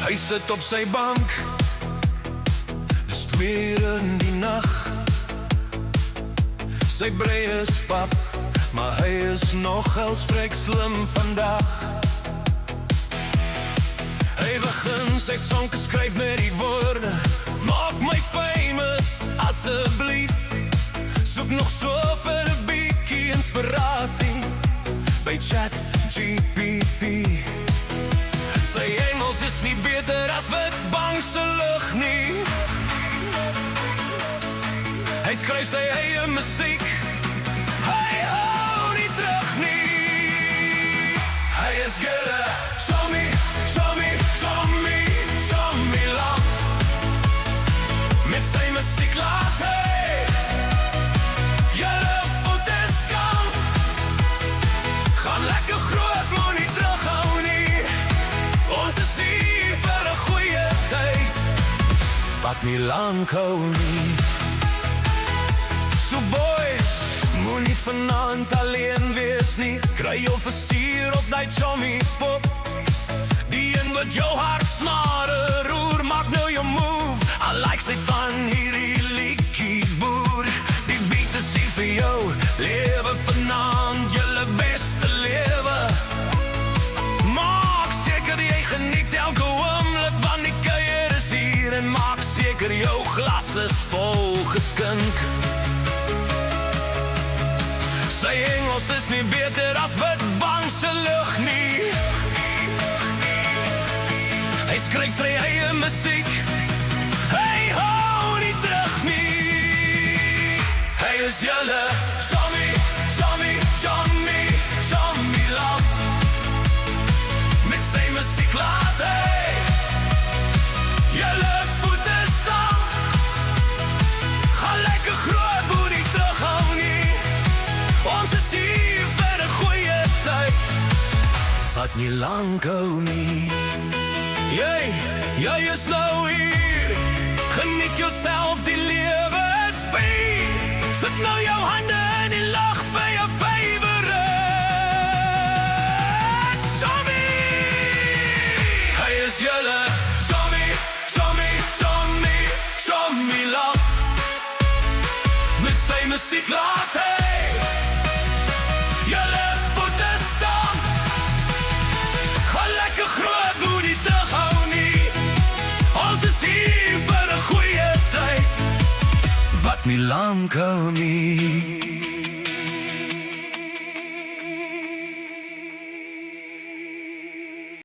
Hy sit op sy bank, dis 2 uur in die nag. Sy brei is pap, maar hy is nogal spreek slim vandag. Hy begin sy sonke skryf met die woorde: maak my famous, asseblief. Soek nog so vir 'n bietjie inspirasie by ChatGPT. Sy Engels is nie beter as Witbank se lug nie. Hy skryf sy eie musiek, hy hou nie terug nie. Hy is julle show me, show me, show me, show me love. Met sy musiek laat hy julle voete skamp. Gaan lekker groot, moet nie terughou nie. Ons is hier vir 'n goeie tyd wat nie lank hou nie. So boys, moenie vanaand alleen wees nie. Kry jou versier op die Chommy pop. Die een wat jou hart snare roer, maak nou jou move. I like sy van hierdie liedjie boer. Die beat is hier vir jou, lewe vanaand julle beste lewe. Maak seker jy geniet elke oomblik van die kuier is hier. En maak seker jou glas is vol geskink. Sy Engels is nie beter as Witbank se lug nie. Hy skryf sy eie musiek, hy hou nie terug nie. Hy is julle show me, show me, show me, show me love. Met sy musiek laat hy julle voete stamp. Gaan lekker groot, moet nie terughou nie. Ons is hier vir 'n goeie tyd wat nie lank hou nie. Jy is nou hier, geniet jouself, die lewe is vrye. Sit nou jou hande in die lug vir jou favorite. Show me, hy is julle show me, show me, show me, show me love. Met sy musiek laat hy julle voete stamp. Gaan lekker groot, moet nie terughou nie. Ons is hier vir 'n goeie tyd wat nie lank hou nie.